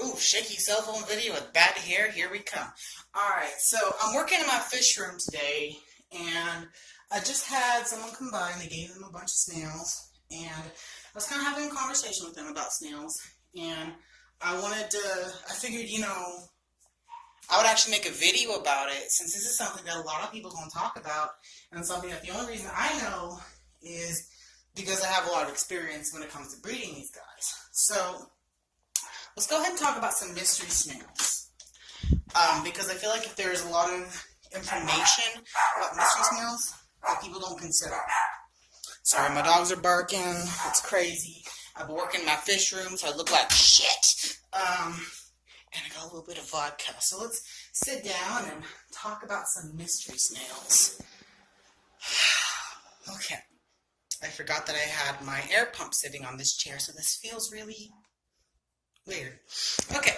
Ooh, shaky cell phone video with bad hair. Here we come. Alright, so I'm working in my fish room today, and I just had someone come by and they gave them a bunch of snails, and I was kind of having a conversation with them about snails, and I figured, I would actually make a video about it, since this is something that a lot of people don't talk about, and something that the only reason I know is because I have a lot of experience when it comes to breeding these guys. So, let's go ahead and talk about some mystery snails. Because I feel like if there's a lot of information about mystery snails that people don't consider. Sorry, my dogs are barking. It's crazy. I've been working in my fish room, so I look like shit. And I got a little bit of vodka. So let's sit down and talk about some mystery snails. Okay. I forgot that I had my air pump sitting on this chair, so this feels really weird. Okay.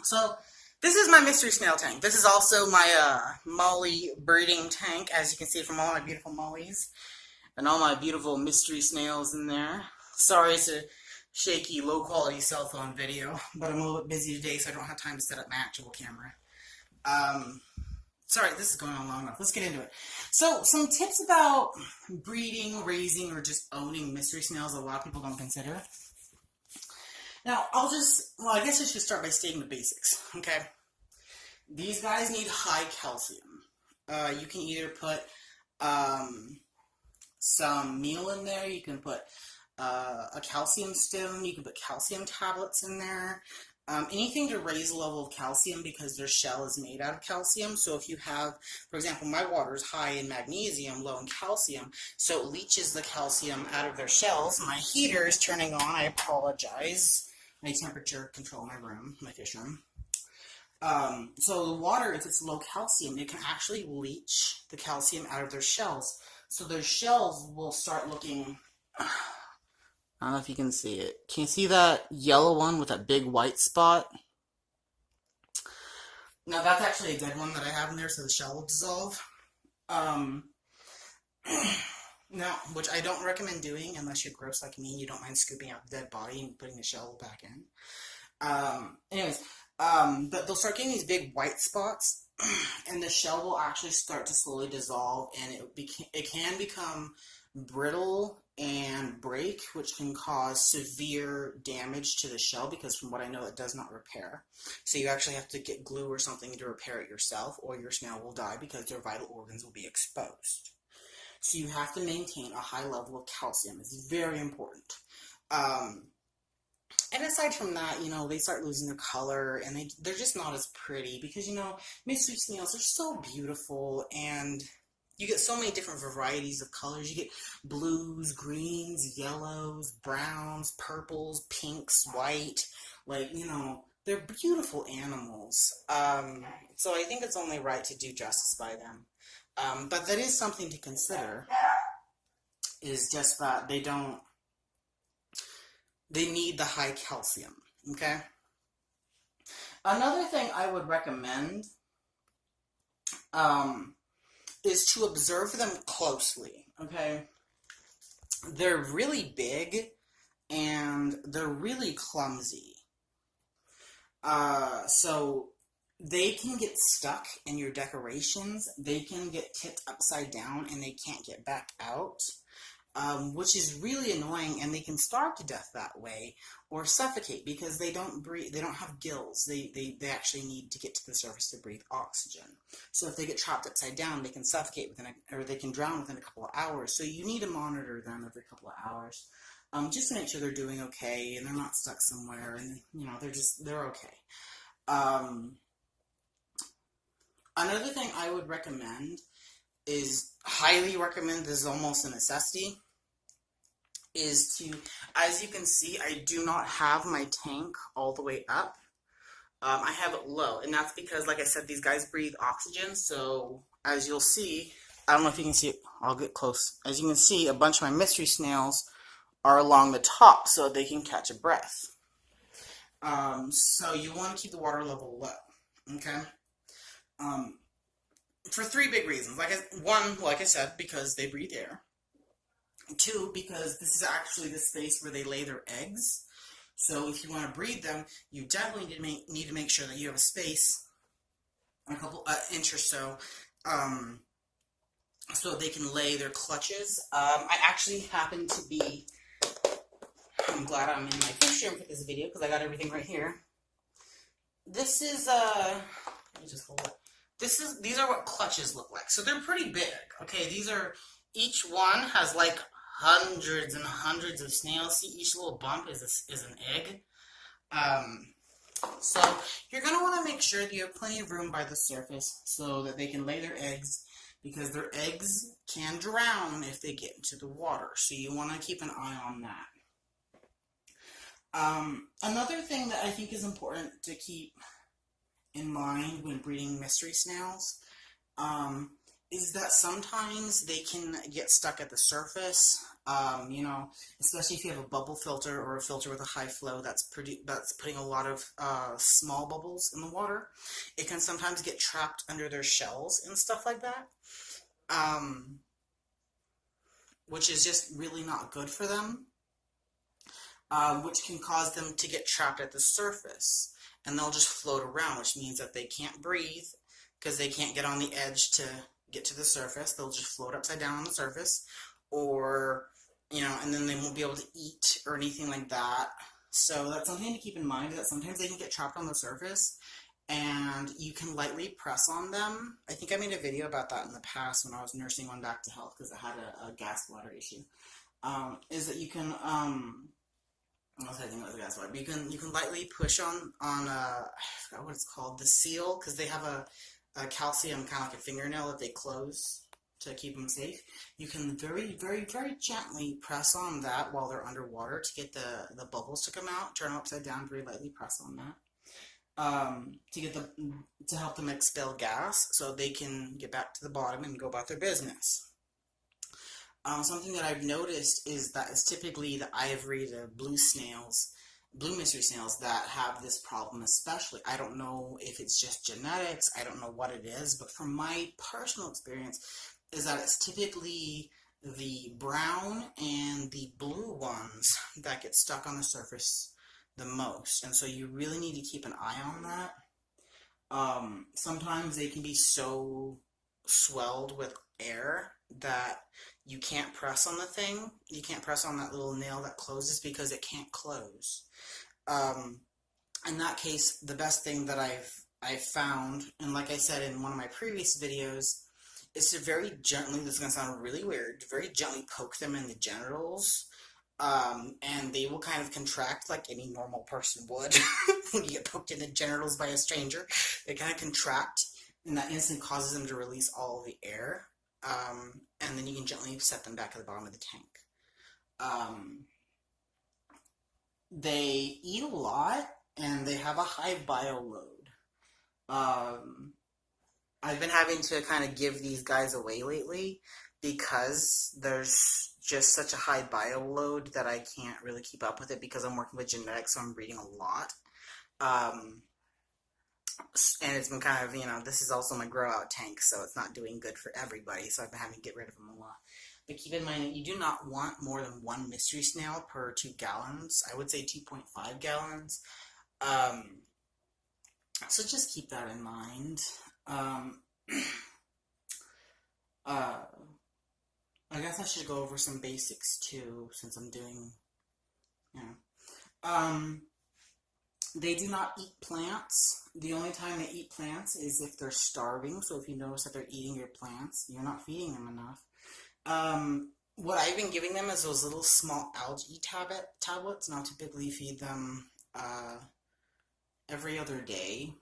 So, this is my mystery snail tank. This is also my molly breeding tank, as you can see from all my beautiful mollies. And all my beautiful mystery snails in there. Sorry, it's a shaky, low-quality cell phone video, but I'm a little bit busy today, so I don't have time to set up my actual camera. Sorry, this is going on long enough. Let's get into it. So, some tips about breeding, raising, or just owning mystery snails that a lot of people don't consider. Now, I guess I should start by stating the basics, okay? These guys need high calcium. You can either put some meal in there, you can put a calcium stone, you can put calcium tablets in there. Anything to raise the level of calcium, because their shell is made out of calcium. So if you have, for example, my water is high in magnesium, low in calcium, so it leaches the calcium out of their shells. My heater is turning on. I apologize. My temperature control my room, my fish room. So the water, if it's low calcium, it can actually leach the calcium out of their shells. So their shells will start looking... I don't know if you can see it. Can you see that yellow one with that big white spot? Now that's actually a dead one that I have in there, so the shell will dissolve. Now, which I don't recommend doing unless you're gross like me and you don't mind scooping out the dead body and putting the shell back in. But they'll start getting these big white spots, and the shell will actually start to slowly dissolve, and it can become brittle and break, which can cause severe damage to the shell, because from what I know, it does not repair. So you actually have to get glue or something to repair it yourself, or your snail will die because their vital organs will be exposed. So you have to maintain a high level of calcium. It's very important. And aside from that, they start losing their color, and they're just not as pretty, because, mystery snails are so beautiful, and you get so many different varieties of colors. You get blues, greens, yellows, browns, purples, pinks, white. They're beautiful animals. So I think it's only right to do justice by them. But that is something to consider, is just that they need the high calcium, okay? Another thing I would recommend is to observe them closely, okay? They're really big, and they're really clumsy. So they can get stuck in your decorations. They can get tipped upside down, and they can't get back out. Which is really annoying, and they can starve to death that way, or suffocate, because they don't breathe. They don't have gills. They actually need to get to the surface to breathe oxygen. So if they get trapped upside down, they can suffocate or they can drown within a couple of hours. So you need to monitor them every couple of hours, just to make sure they're doing okay and they're not stuck somewhere, and they're okay. Another thing I would recommend highly recommend, this is almost a necessity, is to, as you can see, I do not have my tank all the way up. I have it low, and that's because, like I said, these guys breathe oxygen, so as you'll see, I don't know if you can see it, I'll get close. As you can see, a bunch of my mystery snails are along the top so they can catch a breath. So you want to keep the water level low, okay? For three big reasons. One, like I said, because they breathe air. Two, because this is actually the space where they lay their eggs. So if you want to breed them, you definitely need to make sure that you have a space, a couple inch or so, so they can lay their clutches. I actually happen to be, I'm glad I'm in my fish room for this video because I got everything right here. This is, let me just hold it. These are what clutches look like. So they're pretty big, okay? Each one has like hundreds and hundreds of snails. See, each little bump is an egg. So you're going to want to make sure that you have plenty of room by the surface so that they can lay their eggs, because their eggs can drown if they get into the water. So you want to keep an eye on that. Another thing that I think is important to keep in mind when breeding mystery snails is that sometimes they can get stuck at the surface. You know, especially if you have a bubble filter or a filter with a high flow that's putting a lot of small bubbles in the water. It can sometimes get trapped under their shells and stuff like that, which is just really not good for them. Which can cause them to get trapped at the surface, and they'll just float around, which means that they can't breathe because they can't get on the edge to get to the surface. They'll just float upside down on the surface, or, you know, and then they won't be able to eat or anything like that. So that's something to keep in mind, that sometimes they can get trapped on the surface, and you can lightly press on them. I think I made a video about that in the past when I was nursing one back to health because it had a gas bladder issue. Is that you can I think it was a gas bladder. But you can lightly push on I forgot what it's called, the seal, because they have a calcium kind of like a fingernail that they close to keep them safe. You can very, very, very gently press on that while they're underwater to get the bubbles to come out. Turn them upside down, very lightly press on that. To help them expel gas so they can get back to the bottom and go about their business. Something that I've noticed is that it's typically the ivory, the blue mystery snails that have this problem especially. I don't know if it's just genetics, I don't know what it is, but from my personal experience is that it's typically the brown and the blue ones that get stuck on the surface the most. And so you really need to keep an eye on that. Sometimes they can be so swelled with air that you can't press on the thing. You can't press on that little nail that closes because it can't close. In that case, the best thing that I've found, and like I said in one of my previous videos, is to very gently, this is going to sound really weird, to very gently poke them in the genitals, and they will kind of contract like any normal person would when you get poked in the genitals by a stranger. They kind of contract, and that instantly causes them to release all of the air. And then you can gently set them back at the bottom of the tank. They eat a lot, and they have a high bio load. I've been having to kind of give these guys away lately because there's just such a high bio load that I can't really keep up with it because I'm working with genetics, so I'm breeding a lot. And it's been kind of, you know, this is also my grow out tank, so it's not doing good for everybody, so I've been having to get rid of them a lot. But keep in mind that you do not want more than one mystery snail per 2 gallons. I would say 2.5 gallons. So just keep that in mind. I guess I should go over some basics too, since I'm doing, you know. They do not eat plants. The only time they eat plants is if they're starving. So if you notice that they're eating your plants, you're not feeding them enough. What I've been giving them is those little small algae tablets, and I'll typically feed them every other day.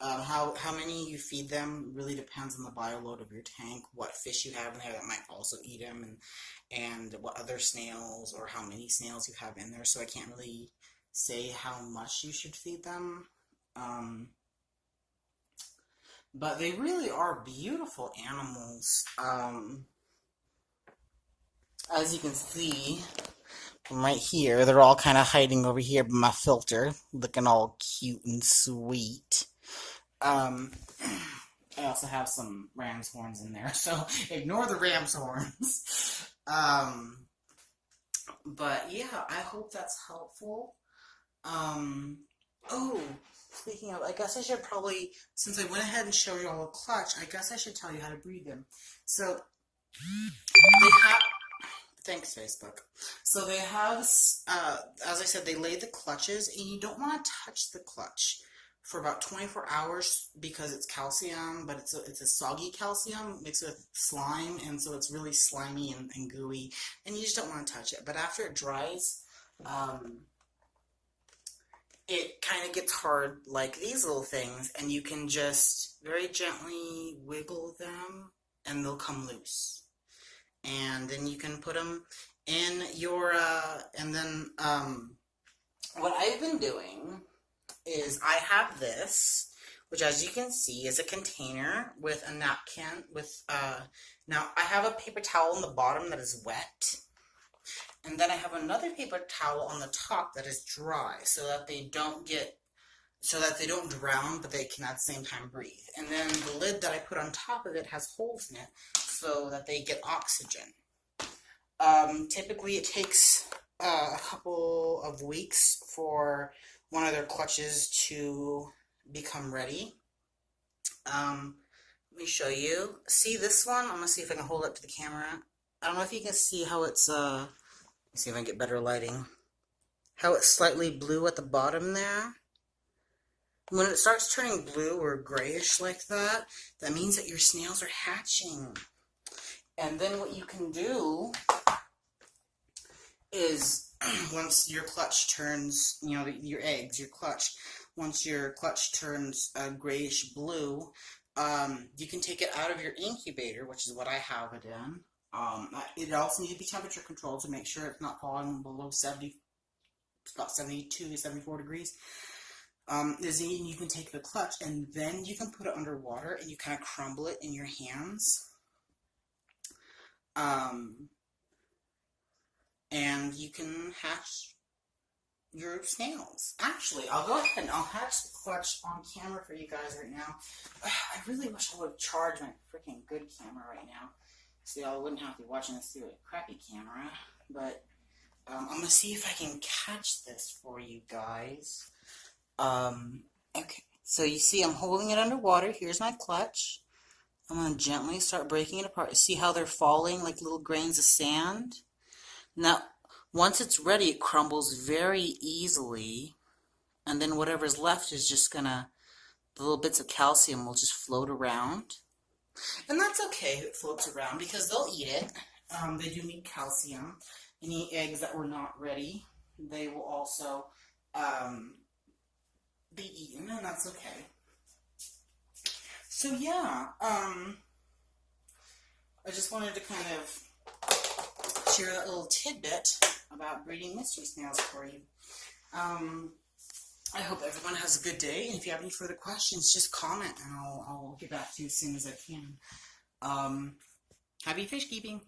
How many you feed them really depends on the bio load of your tank, what fish you have in there that might also eat them, and what other snails or how many snails you have in there. So I can't really say how much you should feed them. But they really are beautiful animals. As you can see from right here, they're all kind of hiding over here by my filter, looking all cute and sweet. I also have some ram's horns in there, so ignore the ram's horns. But yeah, I hope that's helpful. Oh, speaking of, I guess I should probably, since I went ahead and showed you all a clutch, I guess I should tell you how to breed them. So, they have, thanks Facebook. So they have, as I said, they lay the clutches, and you don't want to touch the clutch for about 24 hours because it's calcium, but it's a soggy calcium mixed with slime, and so it's really slimy and gooey, and you just don't want to touch it. But after it dries, it kind of gets hard like these little things, and you can just very gently wiggle them, and they'll come loose. And then you can put them in your, and then what I've been doing is I have this, which as you can see is a container with a napkin with, now I have a paper towel on the bottom that is wet, and then I have another paper towel on the top that is dry so that they don't drown, but they can at the same time breathe. And then the lid that I put on top of it has holes in it so that they get oxygen. Typically it takes a couple of weeks for one of their clutches to become ready. Let me show you. See this one? I'm gonna see if I can hold it up to the camera. I don't know if you can see how it's let me see if I can get better lighting. How it's slightly blue at the bottom there. When it starts turning blue or grayish like that, that means that your snails are hatching. And then what you can do is once your clutch turns, you know, your eggs, your clutch, once your clutch turns grayish blue, you can take it out of your incubator, which is what I have it in. It also needs to be temperature controlled to make sure it's not falling below 70, about 72, 74 degrees. You can take the clutch and then you can put it underwater and you kind of crumble it in your hands. And you can hatch your snails. Actually, I'll go ahead and I'll hatch the clutch on camera for you guys right now. I really wish I would have charged my freaking good camera right now. So y'all wouldn't have to be watching this through a crappy camera. But I'm going to see if I can catch this for you guys. Okay. So you see I'm holding it underwater. Here's my clutch. I'm going to gently start breaking it apart. See how they're falling like little grains of sand? Now, once it's ready, it crumbles very easily, and then whatever's left is just gonna, the little bits of calcium will just float around. And that's okay if it floats around because they'll eat it. They do need calcium. Any eggs that were not ready, they will also be eaten, and that's okay. So yeah, I just wanted to kind of share that little tidbit about breeding mystery snails for you. I hope everyone has a good day, and if you have any further questions, just comment, and I'll get back to you as soon as I can. Happy fish keeping!